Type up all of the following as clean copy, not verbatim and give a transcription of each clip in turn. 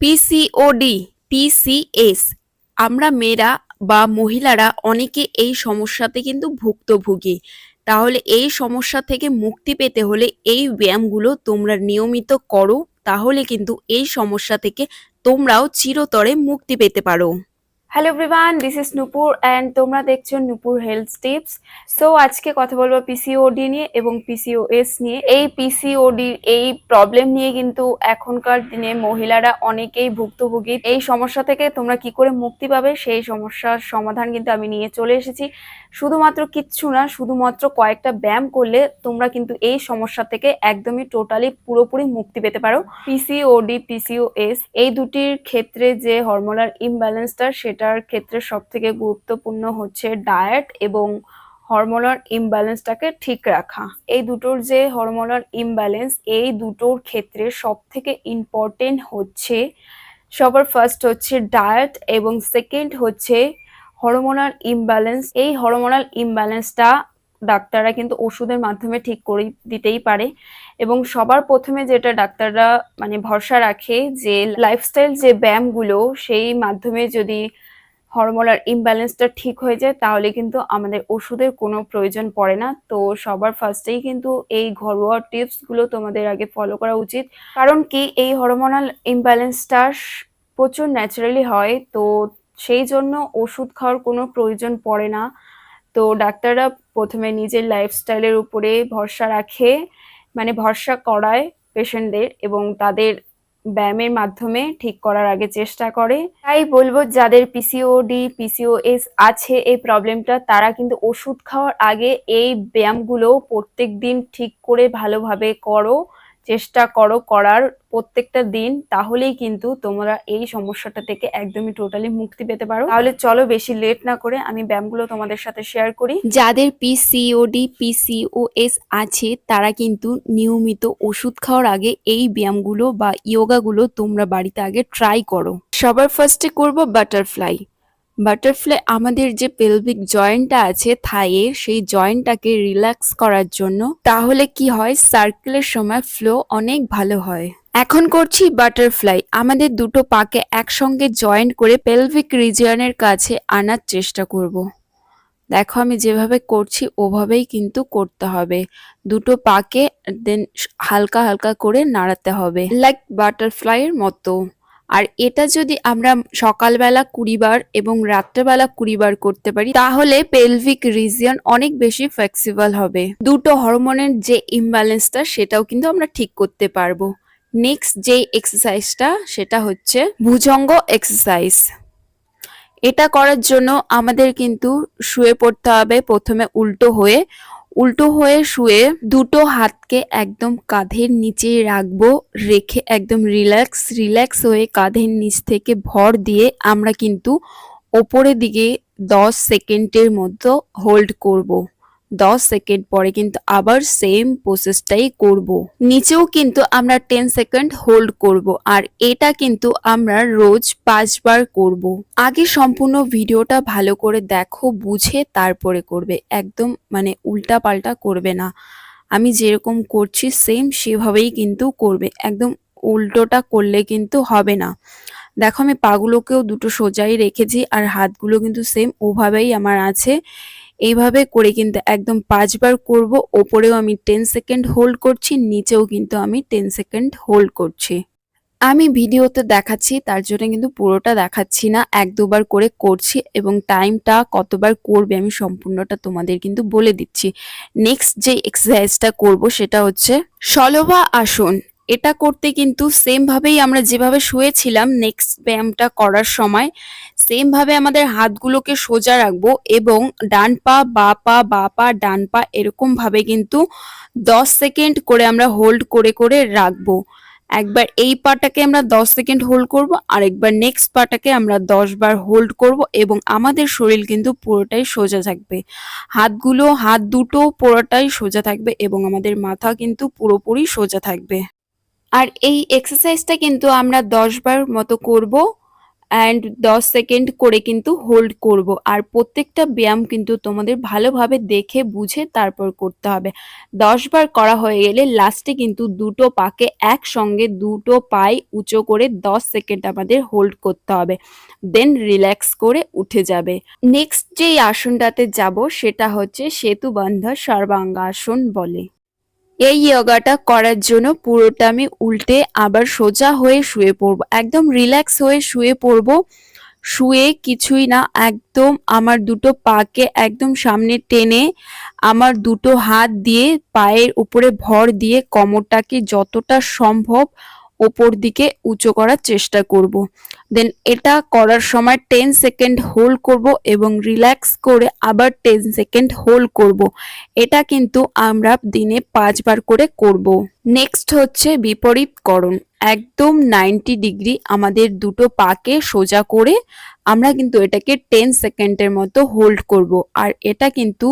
PCOD, PCS, আমরা মেয়েরা বা মহিলারা অনেকে এই সমস্যাতে কিন্তু ভুক্তভোগী। তাহলে এই সমস্যা থেকে মুক্তি পেতে হলে এই ব্যায়ামগুলো তোমরা নিয়মিত করো, তাহলে কিন্তু এই সমস্যা থেকে তোমরাও চিরতরে মুক্তি পেতে পারো। Hello everyone, this is Nupur and তোমরা দেখছো নূপুর হেলথ টিপস। সো আজকে কথা বলবো পিসিওডি নিয়ে এবং পিসিওএস নিয়ে। এই পিসিওডি এই প্রবলেম নিয়ে কিন্তু এখনকার দিনে মহিলারা অনেকেই ভুক্তভোগী। এই সমস্যা থেকে তোমরা কি করে মুক্তি পাবে সেই সমস্যার সমাধান কিন্তু আমি নিয়ে চলে এসেছি। শুধুমাত্র কিচ্ছু না, শুধুমাত্র কয়েকটা ব্যায়াম করলে তোমরা কিন্তু এই সমস্যা থেকে একদমই টোটালি পুরোপুরি মুক্তি পেতে পারো। পিসিওডি, পিসিওএস এই দুটির ক্ষেত্রে যে হরমোনাল ইমব্যালেন্সটা, সেটার ক্ষেত্রে সব থেকে গুরুত্বপূর্ণ হচ্ছে ডায়েট এবং হরমোনাল ইমব্যালেন্সটাকে ঠিক রাখা। এই দুটোর যে হরমোনাল ইমব্যালেন্স, এই দুটোর ক্ষেত্রে সব থেকে ইম্পর্টেন্ট হচ্ছে সবার ফার্স্ট হচ্ছে ডায়েট এবং সেকেন্ড হচ্ছে হরমোনাল ইমব্যালেন্স। এই হরমোনাল ইমব্যালেন্সটা ডাক্তাররা কিন্তু ওষুধের মাধ্যমে ঠিক করে দিতেই পারে এবং সবার প্রথমে যেটা ডাক্তাররা ভরসা রাখে যে লাইফস্টাইল যে ব্যায়ামগুলো, সেই মাধ্যমে যদি হরমোনাল ইমব্যালেন্সটা ঠিক হয়ে যায় তাহলে কিন্তু আমাদের ওষুধের কোনো প্রয়োজন পড়ে না। তো সবার ফার্স্টেই কিন্তু এই ঘরোয়া টিপসগুলো তোমাদের আগে ফলো করা উচিত, কারণ কি এই হরমোনাল ইমব্যালেন্সটা প্রচুর ন্যাচারালি হয়, তো সেই জন্য ওষুধ খাওয়ার কোনো প্রয়োজন পড়ে না। তো ডাক্তাররা প্রথমে নিজের লাইফস্টাইলের উপরে ভরসা রাখে, ভরসা করায় পেশেন্টদের এবং তাদের ব্যায়ামের মাধ্যমে ঠিক করার আগে চেষ্টা করে। তাই বলবো যাদের পিসিওডি, পিসিওএস আছে এই প্রবলেমটা, তারা কিন্তু ওষুধ খাওয়ার আগে এই ব্যায়ামগুলো প্রত্যেক দিন ঠিক করে ভালোভাবে করো, চেষ্টা করো করার প্রত্যেকটা দিন, তাহলেই কিন্তু তোমরা এই সমস্যাটা থেকে একদমই টোটালি মুক্তি পেতে পারো। তাহলে চলো বেশি লেট না করে আমি ব্যায়ামগুলো তোমাদের সাথে শেয়ার করি। যাদের পিসিওডি, পিসিওএস আছে তারা কিন্তু নিয়মিত ওষুধ খাওয়ার আগে এই ব্যায়ামগুলো বা ইয়োগাগুলো তোমরা বাড়িতে আগে ট্রাই করো। সবার ফার্স্টে করব বাটারফ্লাই। বাটারফ্লাই আমাদের যে পেলভিক জয়েন্টটা আছে থাইয়ের, সেই জয়েন্টটাকে রিল্যাক্স করার জন্য। তাহলে কি হয়, সার্কেলের সময় ফ্লো অনেক ভালো হয়। এখন করছি বাটারফ্লাই। আমাদের দুটো পাকে একসঙ্গে জয়েন্ট করে পেলভিক রিজিয়নের কাছে আনার চেষ্টা করব। দেখো আমি যেভাবে করছি ওভাবেই কিন্তু করতে হবে। দুটো পাকে দেন হালকা হালকা করে নাড়াতে হবে, লাইক বাটারফ্লাইয়ের মতো। আর এটা যদি আমরা সকালবেলা 20 বার এবং রাত্রেবেলা 20 বার করতে পারি, তাহলে পেলভিক রিজিয়ন অনেক বেশি ফ্লেক্সিবল হবে। দুটো হরমোনের যে ইমব্যালেন্সটা সেটাও কিন্তু আমরা ঠিক করতে পারবো। নেক্সট যে এক্সারসাইজটা সেটা হচ্ছে ভুজঙ্গ এক্সারসাইজ। এটা করার জন্য আমাদের কিন্তু শুয়ে পড়তে হবে, প্রথমে উল্টো হয়ে শুয়ে দুটো হাতকে একদম কাঁধের নিচে রাখবো, রেখে একদম রিল্যাক্স হয়ে কাঁধের নিচ থেকে ভর দিয়ে আমরা কিন্তু ওপরের দিকে 10 সেকেন্ডের মতো হোল্ড করব। 10 সেকেন্ড পরে কিন্তু আবার সেম প্রসেসটাই করব। নিচেও কিন্তু আমরা 10 সেকেন্ড হোল্ড করব, আর এটা কিন্তু আমরা রোজ 5 বার করব। আগে সম্পূর্ণ ভিডিওটা ভালো করে দেখো, বুঝে তারপরে করবে। একদম উল্টা পাল্টা করবে না। আমি যেরকম করছি সেম সেভাবেই কিন্তু করবে, একদম উল্টোটা করলে কিন্তু হবে না। দেখো আমি পাগুলোকেও দুটো সোজাই রেখেছি আর হাতগুলো কিন্তু সেম ওভাবেই আমার আছে। এইভাবে করে কিন্তু একদম 5 বার করব। ওপরেও আমি 10 সেকেন্ড হোল্ড করছি, নিচেও কিন্তু আমি 10 সেকেন্ড হোল্ড করছি। আমি ভিডিওতে দেখাচ্ছি তার জন্য কিন্তু পুরোটা দেখাচ্ছি না, 1-2 বার করে করছি এবং টাইমটা কতবার করবে আমি সম্পূর্ণটা তোমাদের কিন্তু বলে দিচ্ছি। নেক্সট যে এক্সারসাইজটা করব সেটা হচ্ছে শলভা আসন। এটা করতে কিন্তু সেম ভাবেই আমরা যেভাবে শুয়েছিলাম নেক্সট ব্যায়ামটা করার সময়, সেম ভাবে আমাদের হাতগুলোকে সোজা রাখবো এবং ডান পা বা পা বা পা ডান পা এরকম ভাবে কিন্তু 10 সেকেন্ড করে আমরা হোল্ড করে করে রাখবো। একবার এই পাটাকে আমরা 10 সেকেন্ড হোল্ড করব, আর একবার নেক্সট পাটাকে আমরা 10 বার হোল্ড করব এবং আমাদের শরীর কিন্তু পুরোটাই সোজা থাকবে। হাত দুটো পুরোটাই সোজা থাকবে এবং আমাদের মাথা কিন্তু পুরোপুরি সোজা থাকবে। আর এই এক্সারসাইজটা কিন্তু আমরা 10 বার মতো করব অ্যান্ড 10 সেকেন্ড করে কিন্তু হোল্ড করব। আর প্রত্যেকটা ব্যায়াম কিন্তু তোমাদের ভালোভাবে দেখে বুঝে তারপর করতে হবে। 10 বার করা হয়ে গেলে লাস্টে কিন্তু দুটো পাকে একসঙ্গে দুটো পাই উঁচু করে 10 সেকেন্ড আমাদের হোল্ড করতে হবে, দেন রিল্যাক্স করে উঠে যাবে। নেক্সট যেই আসনটাতে যাব সেটা হচ্ছে সেতুবন্ধা সর্বাঙ্গাসন বলে। এই যোগাটা করার জন্য পুরোটা আমি উল্টে আবার সোজা হয়ে শুয়ে পড়বো, একদম রিল্যাক্স হয়ে শুয়ে পড়বো। শুয়ে কিছুই না, একদম আমার দুটো পাকে একদম সামনে টেনে আমার দুটো হাত দিয়ে পায়ের উপরে ভর দিয়ে কোমরটাকে যতটা সম্ভব ওপর দিকে উঁচু করার চেষ্টা করব। দেন এটা করার সময় 10 সেকেন্ড হোল্ড করব এবং রিল্যাক্স করে আবার 10 সেকেন্ড হোল্ড করব। এটা কিন্তু আমরা দিনে 5 বার করে করব। নেক্সট হচ্ছে বিপরীতকরণ। একদম 90 ডিগ্রি আমাদের দুটো পাকে সোজা করে আমরা কিন্তু এটাকে 10 সেকেন্ডের মতো হোল্ড করব। আর এটা কিন্তু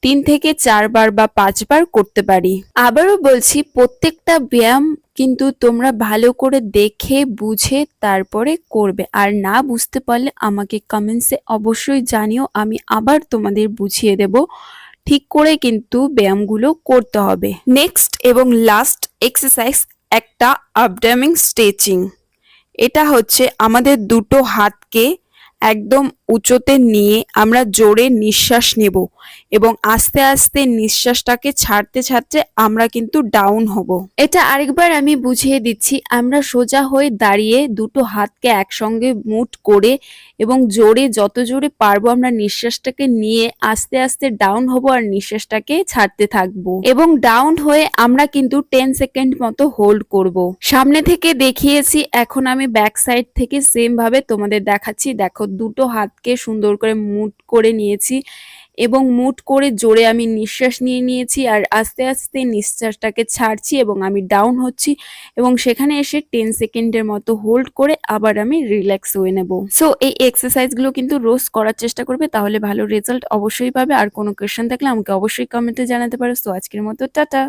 3 থেকে 4 বার বা 5 বার করতে পারি। আবারও বলছি, প্রত্যেকটা ব্যায়াম কিন্তু তোমরা ভালো করে দেখে বুঝে তারপরে করবে। আর না বুঝতে পারলে আমাকে কমেন্টসে অবশ্যই জানিও, আমি আবার তোমাদের বুঝিয়ে দেব। ঠিক করে কিন্তু ব্যায়ামগুলো করতে হবে। নেক্সট এবং লাস্ট এক্সারসাইজ একটা অ্যাবডোমেন স্ট্রেচিং। এটা হচ্ছে আমাদের দুটো হাতকে একদম উঁচুতে নিয়ে আমরা জোরে নিঃশ্বাস নেব এবং আস্তে আস্তে নিঃশ্বাসটাকে ছাড়তে ছাড়তে আমরা কিন্তু ডাউন হব। এটা আরেকবার আমি বুঝিয়ে দিচ্ছি। আমরা সোজা হয়ে দাঁড়িয়ে দুটো হাতকে একসঙ্গে মুঠ করে এবং জোরে, যত জোরে পারবো আমরা নিঃশ্বাসটাকে নিয়ে আস্তে আস্তে ডাউন হব আর নিঃশ্বাসটাকে ছাড়তে থাকবো। এবং ডাউন হয়ে আমরা কিন্তু 10 সেকেন্ড মতো হোল্ড করব। সামনে থেকে দেখিয়েছি, এখন আমি ব্যাক সাইড থেকে সেম ভাবে তোমাদের দেখাচ্ছি। দেখো, দুটো হাতকে সুন্দর করে মুঠ করে নিয়েছি এবং মুঠ করে জোরে আমি নিঃশ্বাস নিয়ে নিয়েছি আর আস্তে আস্তে নিঃশ্বাসটাকে ছাড়ছি এবং আমি ডাউন হচ্ছি এবং সেখানে এসে 10 সেকেন্ডের মতো হোল্ড করে আবার আমি রিল্যাক্স হয়ে নেব। সো এই এক্সারসাইজগুলো কিন্তু রোজ করার চেষ্টা করবে, তাহলে ভালো রেজাল্ট অবশ্যই পাবে। আর কোনো কোয়েশ্চেন থাকলে আমাকে অবশ্যই কমেন্টে জানাতে পারো। সো আজকের মতো টাটা।